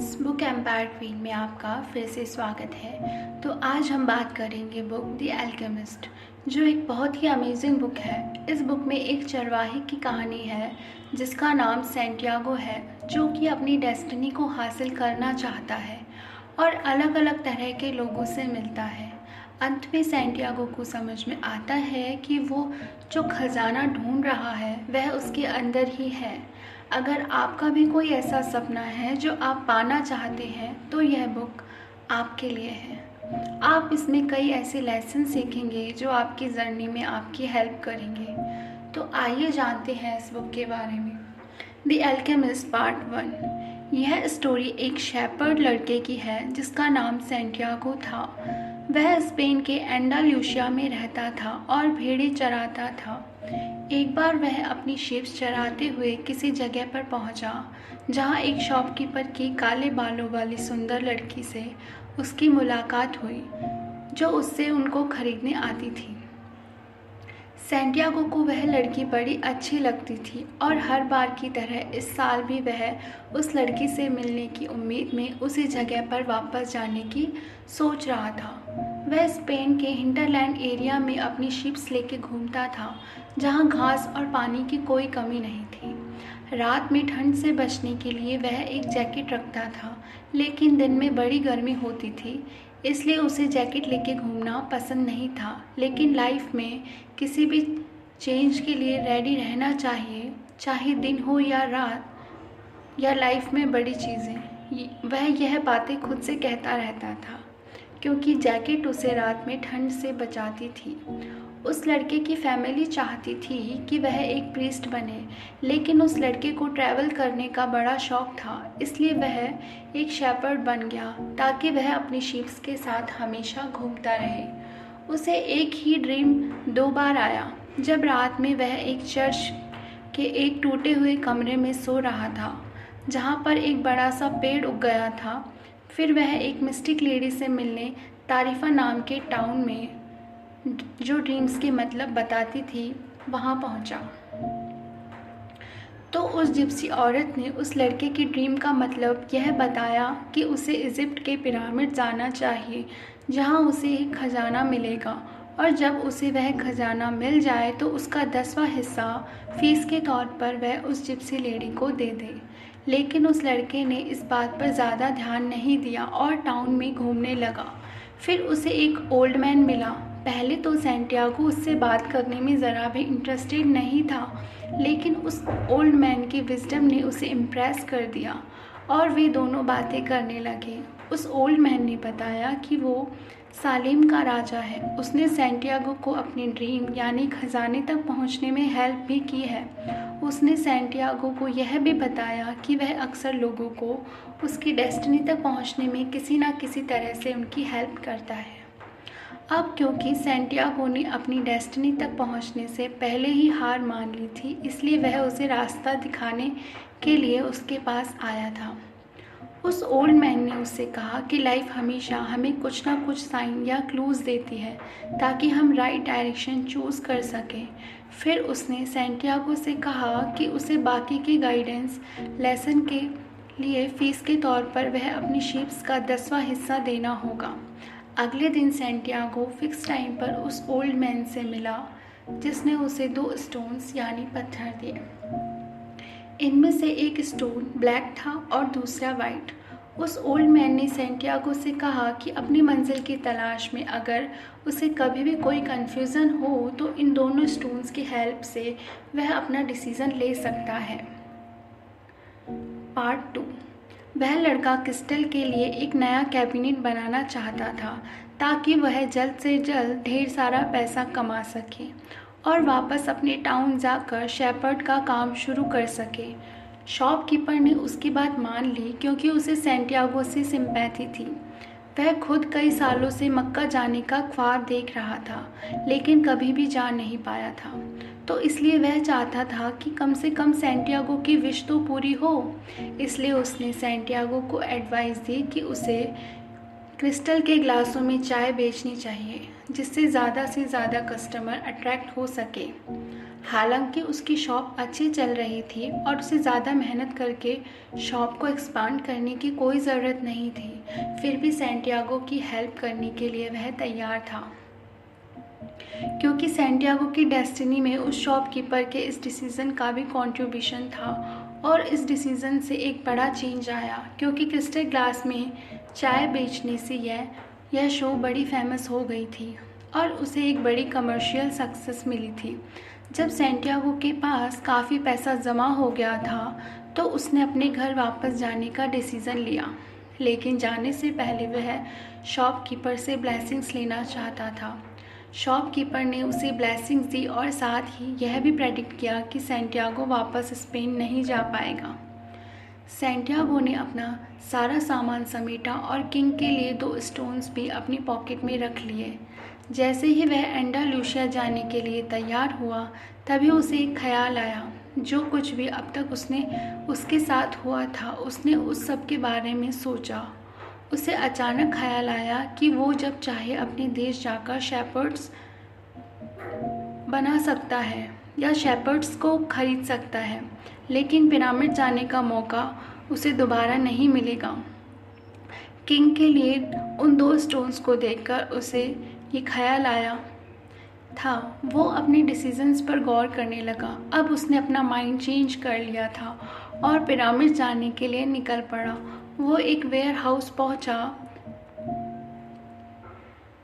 Friends, book empire queen में आपका फिर से स्वागत है। तो आज हम बात करेंगे बुक द अल्केमिस्ट, जो एक बहुत ही अमेजिंग बुक है। इस बुक में एक चरवाहे की कहानी है जिसका नाम सैंटियागो है, जो कि अपनी डेस्टिनी को हासिल करना चाहता है और अलग अलग तरह के लोगों से मिलता है। अंत में सैंटियागो को समझ में आता है कि वो जो खजाना ढूंढ रहा है वह उसके अंदर ही है। अगर आपका भी कोई ऐसा सपना है जो आप पाना चाहते हैं तो यह बुक आपके लिए है। आप इसमें कई ऐसे लेसन सीखेंगे जो आपकी जर्नी में आपकी हेल्प करेंगे। तो आइए जानते हैं इस बुक के बारे में। The alchemist part 1। यह स्टोरी एक शेपर्ड लड़के की है जिसका नाम सैंटियागो था। वह स्पेन के एंडालुसिया में रहता था और भेड़ें चराता था। एक बार वह अपनी शिप्स चराते हुए किसी जगह पर पहुंचा जहां एक शॉपकीपर की काले बालों वाली सुंदर लड़की से उसकी मुलाकात हुई, जो उससे उनको खरीदने आती थी। सैंटियागो को वह लड़की बड़ी अच्छी लगती थी और हर बार की तरह इस साल भी वह उस लड़की से मिलने की उम्मीद में उसी जगह पर वापस जाने की सोच रहा था। वह स्पेन के हिंटरलैंड एरिया में अपनी शिप्स लेके घूमता था, जहां घास और पानी की कोई कमी नहीं थी। रात में ठंड से बचने के लिए वह एक जैकेट रखता था, लेकिन दिन में बड़ी गर्मी होती थी, इसलिए उसे जैकेट लेके घूमना पसंद नहीं था। लेकिन लाइफ में किसी भी चेंज के लिए रेडी रहना चाहिए, चाहे दिन हो या रात या लाइफ में बड़ी चीज़ें। वह यह बातें खुद से कहता रहता था, क्योंकि जैकेट उसे रात में ठंड से बचाती थी। उस लड़के की फैमिली चाहती थी कि वह एक प्रीस्ट बने, लेकिन उस लड़के को ट्रैवल करने का बड़ा शौक था, इसलिए वह एक शेपर्ड बन गया ताकि वह अपनी शीप्स के साथ हमेशा घूमता रहे। उसे एक ही ड्रीम 2 बार आया। जब रात में वह एक चर्च के एक टूटे हुए कमरे में सो रहा था, जहाँ पर एक बड़ा सा पेड़ उग गया था। फिर वह एक मिस्टिक लेडी से मिलने तारिफा नाम के टाउन में, जो ड्रीम्स के मतलब बताती थी, वहाँ पहुँचा। तो उस जिप्सी औरत ने उस लड़के की ड्रीम का मतलब यह बताया कि उसे इजिप्ट के पिरामिड जाना चाहिए, जहाँ उसे एक खजाना मिलेगा, और जब उसे वह खजाना मिल जाए तो उसका 10वां हिस्सा फीस के तौर पर वह उस जिप्सी लेडी को दे दे। लेकिन उस लड़के ने इस बात पर ज़्यादा ध्यान नहीं दिया और टाउन में घूमने लगा। फिर उसे एक ओल्ड मैन मिला। पहले तो सैंटियागो उससे बात करने में ज़रा भी इंटरेस्टेड नहीं था, लेकिन उस ओल्ड मैन की विजडम ने उसे इम्प्रेस कर दिया और वे दोनों बातें करने लगे। उस ओल्ड मैन ने बताया कि वो सालेम का राजा है। उसने सैंटियागो को अपनी ड्रीम यानी खजाने तक पहुंचने में हेल्प भी की है। उसने सैंटियागो को यह भी बताया कि वह अक्सर लोगों को उसकी डेस्टिनी तक पहुंचने में किसी न किसी तरह से उनकी हेल्प करता है। अब क्योंकि सैंटियागो ने अपनी डेस्टिनी तक पहुंचने से पहले ही हार मान ली थी, इसलिए वह उसे रास्ता दिखाने के लिए उसके पास आया था। उस ओल्ड मैन ने उससे कहा कि लाइफ हमेशा हमें कुछ ना कुछ साइन या क्लूज़ देती है ताकि हम राइट डायरेक्शन चूज़ कर सकें। फिर उसने सैंटियागो से कहा कि उसे बाकी के गाइडेंस लेसन के लिए फ़ीस के तौर पर वह अपनी शिप्स का 10वां हिस्सा देना होगा। अगले दिन सैंटियागो फिक्स टाइम पर उस ओल्ड मैन से मिला, जिसने उसे 2 स्टोन्स यानी पत्थर दिए। इनमें से एक स्टोन ब्लैक था और दूसरा वाइट। उस ओल्ड मैन ने सैंटियागो से कहा कि अपनी मंजिल की तलाश में अगर उसे कभी भी कोई कन्फ्यूज़न हो तो इन दोनों स्टोन्स की हेल्प से वह अपना डिसीज़न ले सकता है। पार्ट 2। वह लड़का क्रिस्टल के लिए एक नया कैबिनेट बनाना चाहता था ताकि वह जल्द से जल्द ढेर सारा पैसा कमा सके और वापस अपने टाउन जाकर शेपर्ड का काम शुरू कर सके। शॉपकीपर ने उसकी बात मान ली क्योंकि उसे सैंटियागो से सिंपैथी थी। वह खुद कई सालों से मक्का जाने का ख्वाब देख रहा था, लेकिन कभी भी जा नहीं पाया था। तो इसलिए वह चाहता था कि कम से कम सैंटियागो की विश तो पूरी हो। इसलिए उसने सैंटियागो को एडवाइस दी कि उसे क्रिस्टल के ग्लासों में चाय बेचनी चाहिए, जिससे ज़्यादा से ज़्यादा कस्टमर अट्रैक्ट हो सके। हालांकि उसकी शॉप अच्छी चल रही थी और उसे ज़्यादा मेहनत करके शॉप को एक्सपांड करने की कोई ज़रूरत नहीं थी, फिर भी सैंटियागो की हेल्प करने के लिए वह तैयार था, क्योंकि सैंटियागो की डेस्टिनी में उस शॉपकीपर के इस डिसीज़न का भी कंट्रीब्यूशन था। और इस डिसीज़न से एक बड़ा चेंज आया, क्योंकि क्रिस्टल ग्लास में चाय बेचने से यह शो बड़ी फेमस हो गई थी और उसे एक बड़ी कमर्शियल सक्सेस मिली थी। जब सैंटियागो के पास काफ़ी पैसा जमा हो गया था तो उसने अपने घर वापस जाने का डिसीज़न लिया, लेकिन जाने से पहले वह शॉपकीपर से ब्लेसिंग्स लेना चाहता था। शॉपकीपर ने उसे ब्लेसिंग्स दी और साथ ही यह भी प्रेडिक्ट किया कि सैंटियागो वापस स्पेन नहीं जा पाएगा। सैंटियागो ने अपना सारा सामान समेटा और किंग के लिए 2 स्टोन्स भी अपनी पॉकेट में रख लिए। जैसे ही वह एंडालुसिया जाने के लिए तैयार हुआ, तभी उसे एक ख्याल आया। जो कुछ भी अब तक उसके साथ हुआ था, उसने उस सब के बारे में सोचा। उसे अचानक ख्याल आया कि वो जब चाहे अपने देश जाकर शेपर्ड्स बना सकता है या शेपर्ड्स को खरीद सकता है, लेकिन पिरामिड जाने का मौका उसे दोबारा नहीं मिलेगा। किंग के लिए उन 2 स्टोन्स को देखकर उसे ये ख्याल आया था। वो अपने डिसीजंस पर गौर करने लगा। अब उसने अपना माइंड चेंज कर लिया था और पिरामिड जाने के लिए निकल पड़ा। वो एक वेयर हाउस पहुंचा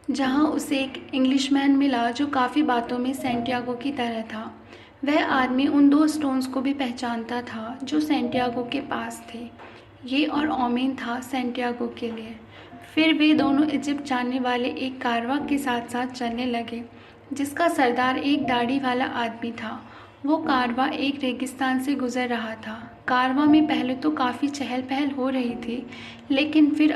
जहां उसे एक इंग्लिशमैन मिला जो काफ़ी बातों में सैंटियागो की तरह था। वह आदमी उन 2 स्टोन्स को भी पहचानता था जो सैंटियागो के पास थे। ये और ओमेन था सैंटियागो के लिए। फिर वे दोनों इजिप्ट जाने वाले एक कारवां के साथ साथ चलने लगे, जिसका सरदार एक दाढ़ी वाला आदमी था। वो कारवां एक रेगिस्तान से गुजर रहा था। कारवां में पहले तो काफ़ी चहल पहल हो रही थी, लेकिन फिर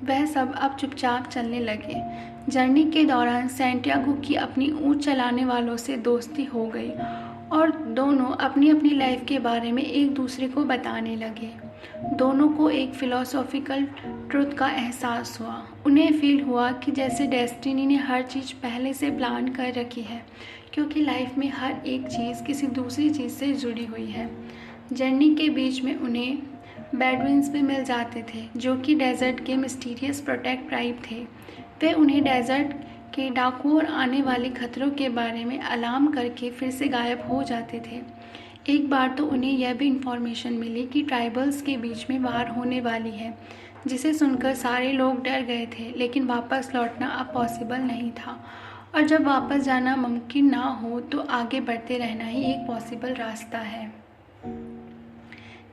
वह सब अब चुपचाप चलने लगे। जर्नी के दौरान सैंटियागो की अपनी ऊँट चलाने वालों से दोस्ती हो गई और दोनों अपनी अपनी लाइफ के बारे में एक दूसरे को बताने लगे। दोनों को एक फिलोसॉफिकल ट्रुथ का एहसास हुआ। उन्हें फील हुआ कि जैसे डेस्टिनी ने हर चीज़ पहले से प्लान कर रखी है, क्योंकि लाइफ में हर एक चीज़ किसी दूसरी चीज़ से जुड़ी हुई है। जर्नी के बीच में उन्हें बेडुइन्स भी मिल जाते थे, जो कि डेजर्ट के मिस्टीरियस प्रोटेक्ट ट्राइब थे। वे उन्हें डेजर्ट के डाकुओं और आने वाले खतरों के बारे में अलार्म करके फिर से गायब हो जाते थे। एक बार तो उन्हें यह भी इंफॉर्मेशन मिली कि ट्राइबल्स के बीच में वार होने वाली है, जिसे सुनकर सारे लोग डर गए थे, लेकिन वापस लौटना अब पॉसिबल नहीं था। और जब वापस जाना मुमकिन ना हो तो आगे बढ़ते रहना ही एक पॉसिबल रास्ता है।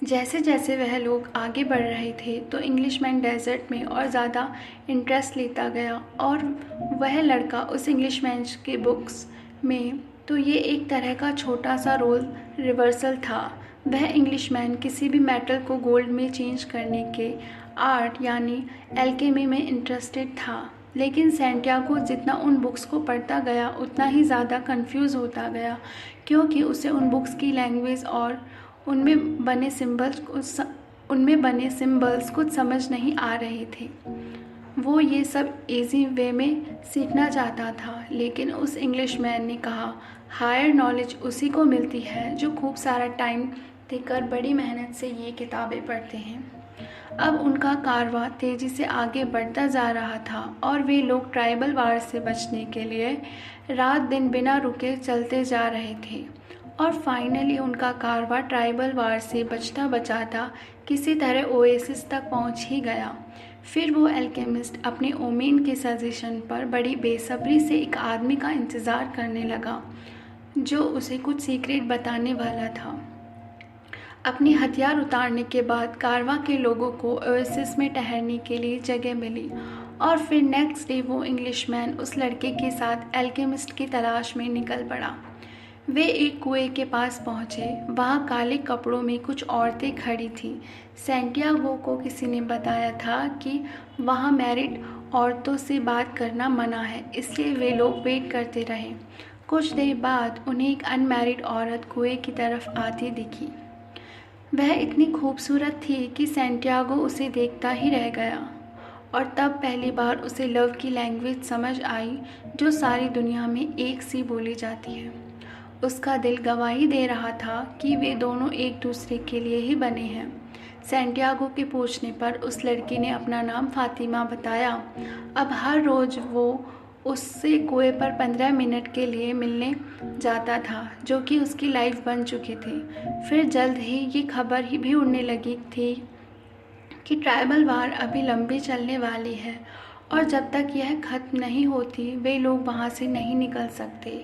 जैसे जैसे वह लोग आगे बढ़ रहे थे तो इंग्लिशमैन डेजर्ट में और ज़्यादा इंटरेस्ट लेता गया और वह लड़का उस इंग्लिशमैन के बुक्स में तो ये एक तरह का छोटा सा रोल रिवर्सल था। वह इंग्लिशमैन किसी भी मेटल को गोल्ड में चेंज करने के आर्ट यानी एल्केमी में इंटरेस्टेड था, लेकिन सैंटियागो जितना उन बुक्स को पढ़ता गया उतना ही ज़्यादा कंफ्यूज होता गया, क्योंकि उसे उन बुक्स की लैंग्वेज और उनमें बने सिंबल्स कुछ समझ नहीं आ रहे थे। वो ये सब इजी वे में सीखना चाहता था, लेकिन उस इंग्लिशमैन ने कहा हायर नॉलेज उसी को मिलती है जो खूब सारा टाइम देकर बड़ी मेहनत से ये किताबें पढ़ते हैं। अब उनका कारवां तेज़ी से आगे बढ़ता जा रहा था और वे लोग ट्राइबल वार से बचने के लिए रात दिन बिना रुके चलते जा रहे थे और फाइनली उनका कारवां ट्राइबल वार से बचता बचाता किसी तरह ओएसिस तक पहुंच ही गया। फिर वो एल्केमिस्ट अपने ओमेन के सजेशन पर बड़ी बेसब्री से एक आदमी का इंतज़ार करने लगा जो उसे कुछ सीक्रेट बताने वाला था। अपने हथियार उतारने के बाद कारवां के लोगों को ओएसिस में ठहरने के लिए जगह मिली और फिर नेक्स्ट डे वो इंग्लिशमैन उस लड़के के साथ एल्केमिस्ट की तलाश में निकल पड़ा। वे एक कुएं के पास पहुंचे। वहाँ काले कपड़ों में कुछ औरतें खड़ी थीं। सैंटियागो को किसी ने बताया था कि वहाँ मैरिड औरतों से बात करना मना है, इसलिए वे लोग वेट करते रहे। कुछ देर बाद उन्हें एक अनमैरिड औरत कुएं की तरफ आती दिखी। वह इतनी खूबसूरत थी कि सैंटियागो उसे देखता ही रह गया और तब पहली बार उसे लव की लैंग्वेज समझ आई जो सारी दुनिया में एक सी बोली जाती है। उसका दिल गवाही दे रहा था कि वे दोनों एक दूसरे के लिए ही बने हैं। सैंटियागो के पूछने पर उस लड़की ने अपना नाम फातिमा बताया। अब हर रोज़ वो उससे कुएं पर 15 मिनट के लिए मिलने जाता था, जो कि उसकी लाइफ बन चुकी थी। फिर जल्द ही ये खबर ही भी उड़ने लगी थी कि ट्राइबल वार अभी लंबी चलने वाली है और जब तक यह ख़त्म नहीं होती वे लोग वहाँ से नहीं निकल सकते।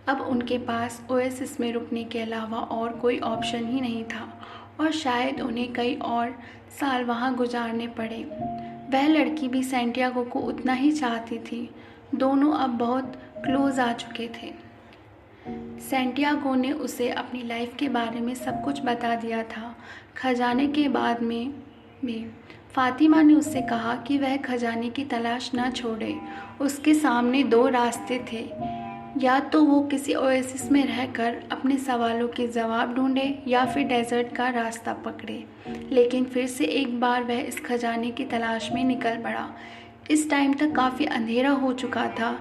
अब उनके पास ओएसिस में रुकने के अलावा और कोई ऑप्शन ही नहीं था और शायद उन्हें कई और साल वहाँ गुजारने पड़े। वह लड़की भी सैंटियागो को उतना ही चाहती थी। दोनों अब बहुत क्लोज आ चुके थे। सैंटियागो ने उसे अपनी लाइफ के बारे में सब कुछ बता दिया था। खजाने के बाद में भी फातिमा ने उससे कहा कि वह खजाने की तलाश न छोड़े। उसके सामने 2 रास्ते थे, या तो वो किसी ओएसिस में रहकर अपने सवालों के जवाब ढूंढे या फिर डेजर्ट का रास्ता पकड़े। लेकिन फिर से एक बार वह इस खजाने की तलाश में निकल पड़ा। इस टाइम तक काफ़ी अंधेरा हो चुका था।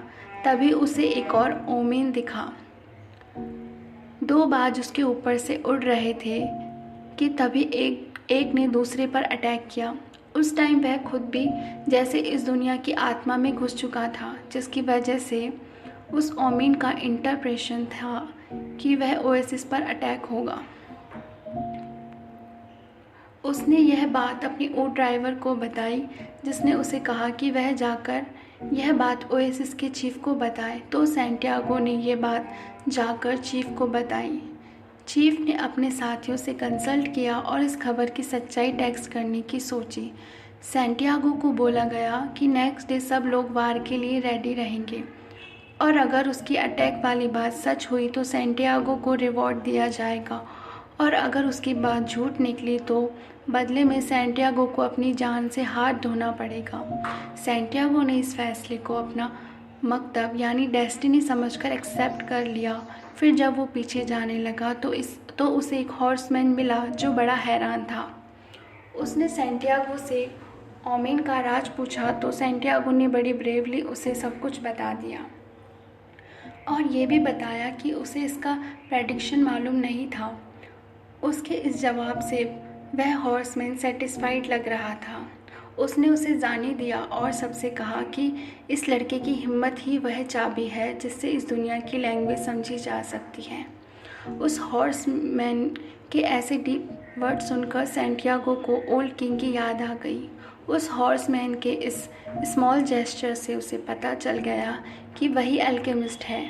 तभी उसे एक और ओमेन दिखा। 2 बाज उसके ऊपर से उड़ रहे थे कि तभी एक ने दूसरे पर अटैक किया। उस टाइम वह खुद भी जैसे इस दुनिया की आत्मा में घुस चुका था, जिसकी वजह से उस ओमेन का इंटरप्रेशन था कि वह ओएसिस पर अटैक होगा। उसने यह बात अपनी ऊँट ड्राइवर को बताई, जिसने उसे कहा कि वह जाकर यह बात ओएसिस के चीफ को बताए। तो सैंटियागो ने यह बात जाकर चीफ को बताई। चीफ ने अपने साथियों से कंसल्ट किया और इस खबर की सच्चाई टेक्स्ट करने की सोची। सैंटियागो को बोला गया कि नेक्स्ट डे सब लोग वार के लिए रेडी रहेंगे और अगर उसकी अटैक वाली बात सच हुई तो सैंटियागो को रिवॉर्ड दिया जाएगा और अगर उसकी बात झूठ निकली तो बदले में सैंटियागो को अपनी जान से हाथ धोना पड़ेगा। सैंटियागो ने इस फैसले को अपना मकतब यानी डेस्टिनी समझकर एक्सेप्ट कर लिया। फिर जब वो पीछे जाने लगा तो उसे एक हॉर्समैन मिला जो बड़ा हैरान था। उसने सैंटियागो से ओमेन का राज पूछा तो सैंटियागो ने बड़ी ब्रेवली उसे सब कुछ बता दिया और ये भी बताया कि उसे इसका प्रेडिक्शन मालूम नहीं था। उसके इस जवाब से वह हॉर्समैन सेटिस्फाइड लग रहा था। उसने उसे जाने दिया और सबसे कहा कि इस लड़के की हिम्मत ही वह चाबी है जिससे इस दुनिया की लैंग्वेज समझी जा सकती है। उस हॉर्समैन के ऐसे डीप वर्ड सुनकर सैंटियागो को ओल्ड किंग की याद आ गई। उस हॉर्समैन के इस स्मॉल जेस्चर से उसे पता चल गया कि वही अल्केमिस्ट है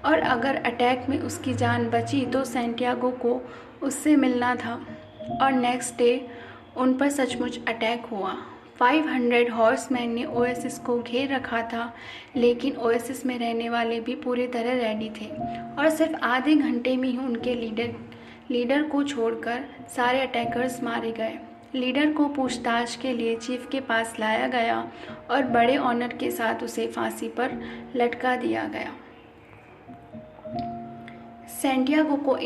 और अगर अटैक में उसकी जान बची तो सैंटियागो को उससे मिलना था। और नेक्स्ट डे उन पर सचमुच अटैक हुआ। 500 हॉर्समैन ने ओएसिस को घेर रखा था, लेकिन ओएसिस में रहने वाले भी पूरी तरह रेडी थे और सिर्फ आधे घंटे में ही उनके लीडर को छोड़कर सारे अटैकर्स मारे गए। लीडर को पूछताछ के लिए चीफ के पास लाया गया और बड़े ऑनर के साथ उसे फांसी पर लटका दिया गया। सैंटियागो को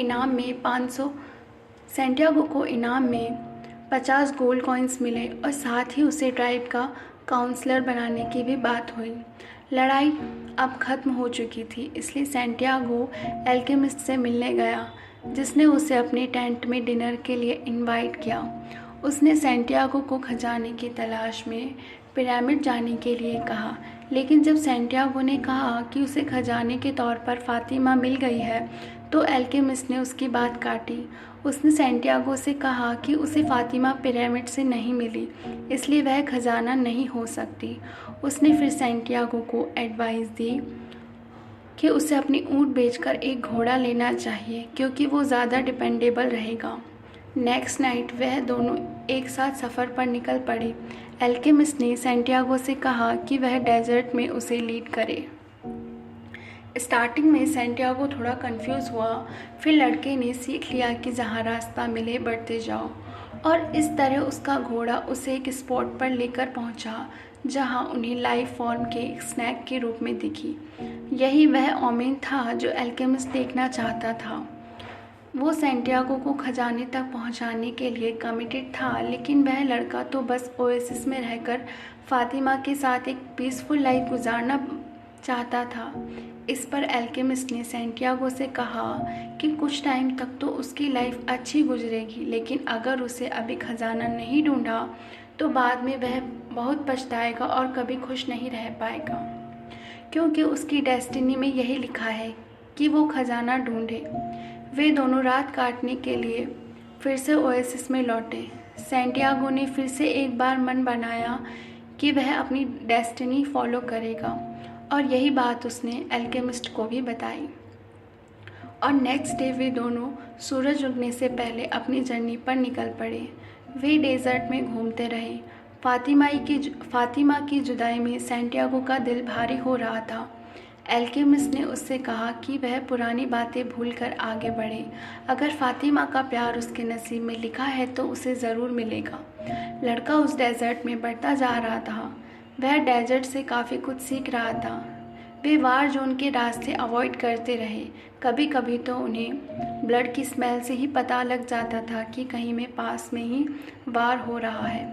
इनाम में 50 गोल्ड कॉइन्स मिले और साथ ही उसे ट्राइब का काउंसलर बनाने की भी बात हुई। लड़ाई अब ख़त्म हो चुकी थी, इसलिए सैंटियागो एल्केमिस्ट से मिलने गया, जिसने उसे अपने टेंट में डिनर के लिए इनवाइट किया। उसने सैंटियागो को खजाने की तलाश में पिरामिड जाने के लिए कहा, लेकिन जब सैंटियागो ने कहा कि उसे खजाने के तौर पर फातिमा मिल गई है तो एल्केमिस्ट ने उसकी बात काटी। उसने सैंटियागो से कहा कि उसे फातिमा पिरामिड से नहीं मिली, इसलिए वह खजाना नहीं हो सकती। उसने फिर सैंटियागो को एडवाइस दी कि उसे अपनी ऊँट बेचकर एक घोड़ा लेना चाहिए क्योंकि वो ज़्यादा डिपेंडेबल रहेगा। नेक्स्ट नाइट वह दोनों एक साथ सफ़र पर निकल पड़े। एल्केमिस्ट ने सैंटियागो से कहा कि वह डेजर्ट में उसे लीड करे। स्टार्टिंग में सैंटियागो थोड़ा कंफ्यूज हुआ, फिर लड़के ने सीख लिया कि जहाँ रास्ता मिले बढ़ते जाओ और इस तरह उसका घोड़ा उसे एक स्पॉट पर लेकर पहुँचा जहाँ उन्हें लाइफ फॉर्म के एक स्नैक के रूप में दिखी। यही वह ओमेन था जो एल्केमिस्ट देखना चाहता था। वो सैंटियागो को खजाने तक पहुंचाने के लिए कमिटेड था, लेकिन वह लड़का तो बस ओएसिस में रहकर फातिमा के साथ एक पीसफुल लाइफ गुजारना चाहता था। इस पर एल्केमिस्ट ने सैंटियागो से कहा कि कुछ टाइम तक तो उसकी लाइफ अच्छी गुजरेगी, लेकिन अगर उसे अभी खजाना नहीं ढूंढा तो बाद में वह बहुत पछताएगा और कभी खुश नहीं रह पाएगा, क्योंकि उसकी डेस्टिनी में यही लिखा है कि वो खजाना ढूंढे। वे दोनों रात काटने के लिए फिर से ओएसिस में लौटे। सैंटियागो ने फिर से एक बार मन बनाया कि वह अपनी डेस्टिनी फॉलो करेगा, और यही बात उसने एल्केमिस्ट को भी बताई। और नेक्स्ट डे वे दोनों सूरज उगने से पहले अपनी जर्नी पर निकल पड़े। वे डेजर्ट में घूमते रहे। फातिमा की जुदाई में सैंटियागो का दिल भारी हो रहा था। एल्केमिस्ट ने उससे कहा कि वह पुरानी बातें भूलकर आगे बढ़े। अगर फातिमा का प्यार उसके नसीब में लिखा है तो उसे ज़रूर मिलेगा। लड़का उस डेजर्ट में बढ़ता जा रहा था। वह डेजर्ट से काफ़ी कुछ सीख रहा था। वे वार जोन के रास्ते अवॉइड करते रहे। कभी कभी तो उन्हें ब्लड की स्मेल से ही पता लग जाता था कि कहीं में पास में ही वार हो रहा है।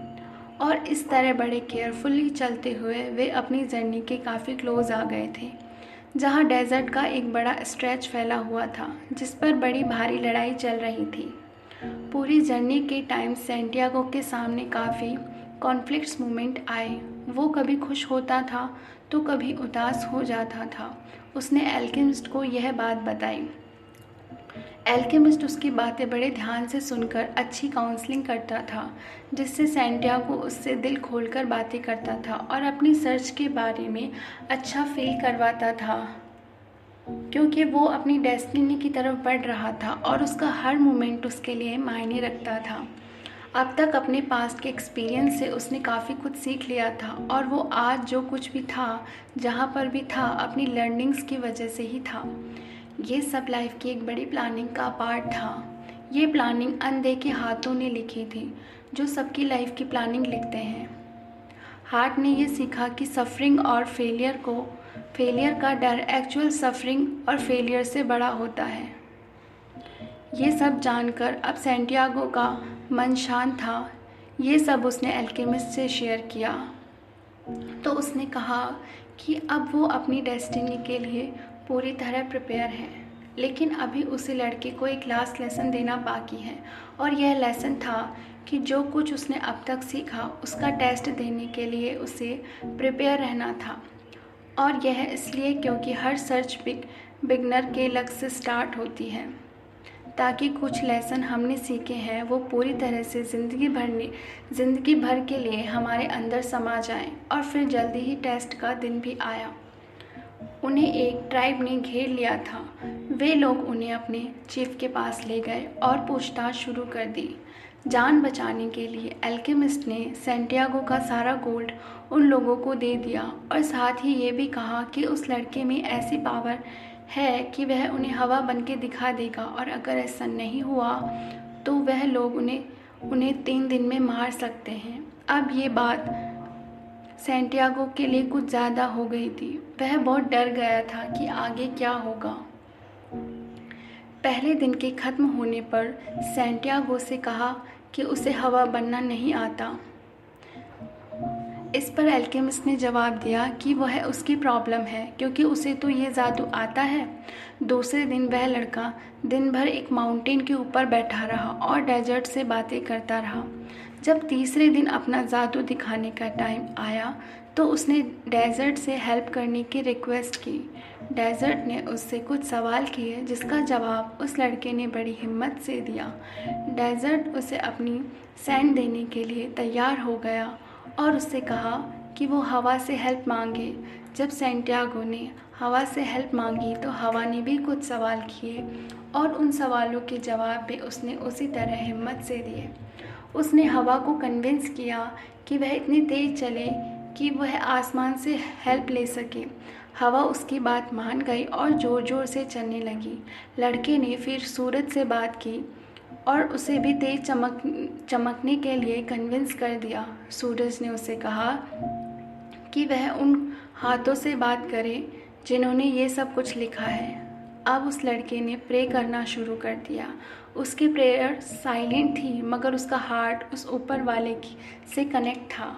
और इस तरह बड़े केयरफुली चलते हुए वे अपनी जर्नी के काफ़ी क्लोज आ गए थे, जहाँ डेजर्ट का एक बड़ा स्ट्रेच फैला हुआ था जिस पर बड़ी भारी लड़ाई चल रही थी। पूरी जर्नी के टाइम सैंटियागो के सामने काफ़ी कॉन्फ्लिक्ट्स मोमेंट आए। वो कभी खुश होता था तो कभी उदास हो जाता था। उसने एल्केमिस्ट को यह बात बताई। एल्केमिस्ट उसकी बातें बड़े ध्यान से सुनकर अच्छी काउंसलिंग करता था, जिससे सैंटियागो उससे दिल खोलकर बातें करता था और अपनी सर्च के बारे में अच्छा फील करवाता था, क्योंकि वो अपनी डेस्टिनी की तरफ बढ़ रहा था और उसका हर मोमेंट उसके लिए मायने रखता था। अब तक अपने पास्ट के एक्सपीरियंस से उसने काफ़ी कुछ सीख लिया था, और वो आज जो कुछ भी था, जहाँ पर भी था, अपनी लर्निंग्स की वजह से ही था। ये सब लाइफ की एक बड़ी प्लानिंग का पार्ट था। ये प्लानिंग अनदेखे हाथों ने लिखी थी, जो सबकी लाइफ की प्लानिंग लिखते हैं। हार्ट ने ये सीखा कि सफरिंग और फेलियर का डर एक्चुअल सफरिंग और फेलियर से बड़ा होता है। ये सब जानकर अब सैंटियागो का मन शांत था। ये सब उसने एल्केमिस्ट से शेयर किया तो उसने कहा कि अब वो अपनी डेस्टिनी के लिए पूरी तरह प्रिपेयर है, लेकिन अभी उसे लड़के को एक लास्ट लेसन देना बाकी है। और यह लेसन था कि जो कुछ उसने अब तक सीखा उसका टेस्ट देने के लिए उसे प्रिपेयर रहना था। और यह इसलिए क्योंकि हर सर्च बिगनर के लक्ष्य से स्टार्ट होती है, ताकि कुछ लेसन हमने सीखे हैं वो पूरी तरह से ज़िंदगी भर के लिए हमारे अंदर समा जाएं। और फिर जल्दी ही टेस्ट का दिन भी आया। उन्हें एक ट्राइब ने घेर लिया था। वे लोग उन्हें अपने चीफ के पास ले गए और पूछताछ शुरू कर दी। जान बचाने के लिए एल्केमिस्ट ने सैंटियागो का सारा गोल्ड उन लोगों को दे दिया, और साथ ही ये भी कहा कि उस लड़के में ऐसी पावर है कि वह उन्हें हवा बन के दिखा देगा, और अगर ऐसा नहीं हुआ तो वह लोग उन्हें 3 दिन में मार सकते हैं। अब ये बात सैंटियागो के लिए कुछ ज़्यादा हो गई थी। वह बहुत डर गया था कि आगे क्या होगा। पहले दिन के ख़त्म होने पर सैंटियागो से कहा कि उसे हवा बनना नहीं आता। इस पर एल्केमिस्ट ने जवाब दिया कि वह उसकी प्रॉब्लम है, क्योंकि उसे तो ये जादू आता है। दूसरे दिन वह लड़का दिन भर एक माउंटेन के ऊपर बैठा रहा और डेजर्ट से बातें करता रहा। जब तीसरे दिन अपना जादू दिखाने का टाइम आया तो उसने डेजर्ट से हेल्प करने की रिक्वेस्ट की। डेजर्ट ने उससे कुछ सवाल किए, जिसका जवाब उस लड़के ने बड़ी हिम्मत से दिया। डेजर्ट उसे अपनी सैंड देने के लिए तैयार हो गया और उससे कहा कि वो हवा से हेल्प मांगे। जब सैंटियागो ने हवा से हेल्प मांगी तो हवा ने भी कुछ सवाल किए, और उन सवालों के जवाब भी उसने उसी तरह हिम्मत से दिए। उसने हवा को कन्विंस किया कि वह इतनी तेज़ चले कि वह आसमान से हेल्प ले सके। हवा उसकी बात मान गई और ज़ोर ज़ोर से चलने लगी। लड़के ने फिर सूरज से बात की और उसे भी तेज चमकने के लिए कन्विंस कर दिया। सूरज ने उसे कहा कि वह उन हाथों से बात करे जिन्होंने ये सब कुछ लिखा है। अब उस लड़के ने प्रे करना शुरू कर दिया। उसकी प्रेयर साइलेंट थी, मगर उसका हार्ट उस ऊपर वाले से कनेक्ट था।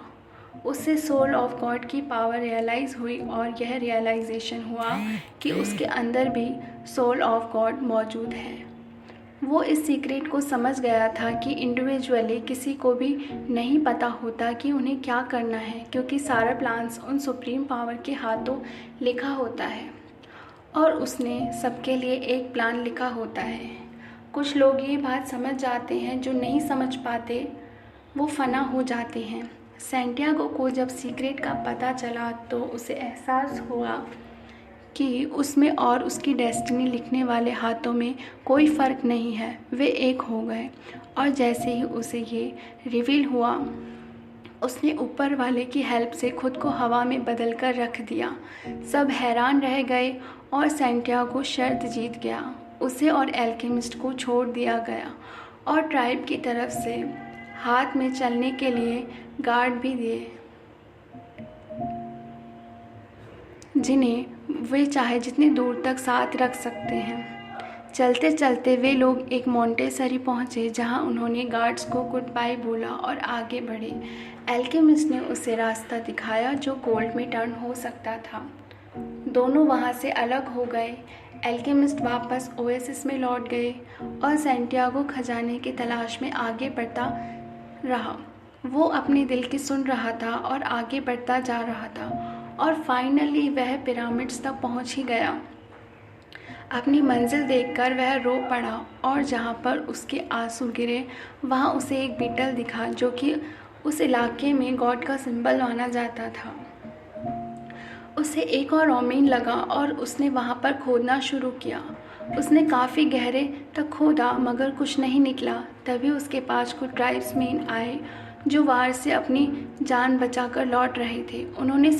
उससे सोल ऑफ गॉड की पावर रियलाइज़ हुई और यह रियलाइजेशन हुआ कि उसके अंदर भी सोल ऑफ गॉड मौजूद है। वो इस सीक्रेट को समझ गया था कि इंडिविजुअली किसी को भी नहीं पता होता कि उन्हें क्या करना है, क्योंकि सारा प्लान्स उन सुप्रीम पावर के हाथों लिखा होता है और उसने सबके लिए एक प्लान लिखा होता है। कुछ लोग ये बात समझ जाते हैं, जो नहीं समझ पाते वो फना हो जाते हैं। सैंटियागो को जब सीक्रेट का पता चला तो उसे एहसास हुआ कि उसमें और उसकी डेस्टिनी लिखने वाले हाथों में कोई फ़र्क नहीं है, वे एक हो गए। और जैसे ही उसे ये रिवील हुआ, उसने ऊपर वाले की हेल्प से खुद को हवा में बदल कर रख दिया। सब हैरान रह गए और सैंटियागो शर्त जीत गया। उसे और एल्केमिस्ट को छोड़ दिया गया और ट्राइब की तरफ से हाथ में चलने के लिए गार्ड भी दिए, जिन्हें वे चाहे जितनी दूर तक साथ रख सकते हैं। चलते चलते वे लोग एक मॉन्टेसरी पहुंचे, जहां उन्होंने गार्ड्स को गुड बाय बोला और आगे बढ़े। एल्केमिस्ट ने उसे रास्ता दिखाया जो गोल्ड में टर्न हो सकता था। दोनों वहां से अलग हो गए। एल्केमिस्ट वापस ओएसिस में लौट गए और सैंटियागो खजाने की तलाश में आगे बढ़ता रहा। वो अपने दिल की सुन रहा था और आगे बढ़ता जा रहा था और फाइनली वह पिरामिड्स तक पहुंच ही गया। अपनी मंजिल देखकर वह रो पड़ा और जहां पर उसके आंसू गिरे वहां उसे एक बीटल दिखा, जो कि उस इलाके में गॉड का सिंबल माना जाता था। उसे एक और ओमेन लगा और उसने वहां पर खोदना शुरू किया। उसने काफ़ी गहरे तक खोदा, मगर कुछ नहीं निकला। तभी उसके पास कुछ ट्राइब्समैन आए जो वार से अपनी जान बचाकर लौट रहे थे। उन्होंने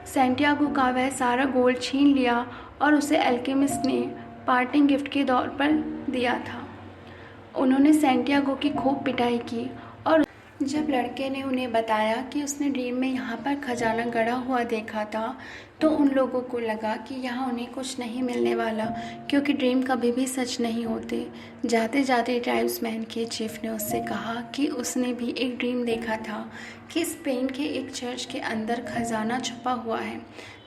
सैंटियागो का वह सारा गोल्ड छीन लिया और उसे एल्केमिस्ट ने पार्टिंग गिफ्ट के तौर पर दिया था। उन्होंने सैंटियागो की खूब पिटाई की और जब लड़के ने उन्हें बताया कि उसने ड्रीम में यहाँ पर खजाना गड़ा हुआ देखा था, तो उन लोगों को लगा कि यहाँ उन्हें कुछ नहीं मिलने वाला, क्योंकि ड्रीम कभी भी सच नहीं होते। जाते जाते ट्राइब्समैन के चीफ ने उससे कहा कि उसने भी एक ड्रीम देखा था कि स्पेन के एक चर्च के अंदर खजाना छुपा हुआ है,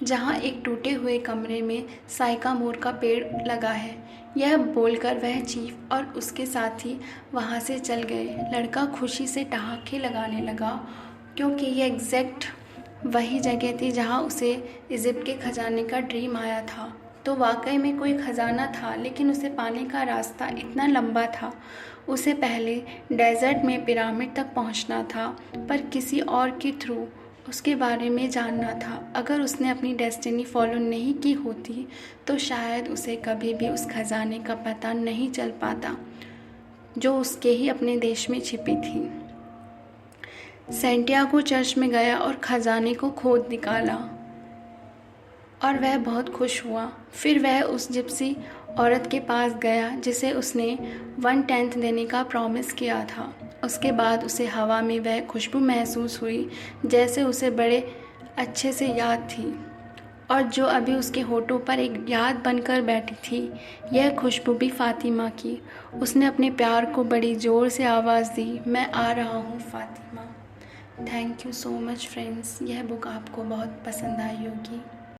जहाँ एक टूटे हुए कमरे में साइकामोर का पेड़ लगा है। यह बोलकर वह चीफ और उसके साथी वहाँ से चल गए। लड़का खुशी से ठहाके लगाने लगा, क्योंकि यह एग्जैक्ट वही जगह थी जहाँ उसे इजिप्ट के खजाने का ड्रीम आया था। तो वाकई में कोई खजाना था, लेकिन उसे पाने का रास्ता इतना लंबा था। उसे पहले डेजर्ट में पिरामिड तक पहुँचना था, पर किसी और के थ्रू उसके बारे में जानना था। अगर उसने अपनी डेस्टिनी फॉलो नहीं की होती तो शायद उसे कभी भी उस खजाने का पता नहीं चल पाता, जो उसके ही अपने देश में छिपी थी। सैंटियागो चर्च में गया और खजाने को खोद निकाला और वह बहुत खुश हुआ। फिर वह उस जिप्सी औरत के पास गया जिसे उसने 1/10 देने का प्रॉमिस किया था। उसके बाद उसे हवा में वह खुशबू महसूस हुई जैसे उसे बड़े अच्छे से याद थी, और जो अभी उसके होठों पर एक याद बनकर बैठी थी। यह खुशबू भी फातिमा की। उसने अपने प्यार को बड़ी ज़ोर से आवाज़ दी, मैं आ रहा हूँ Fatima. Thank you so much friends. यह बुक आपको बहुत पसंद आई होगी।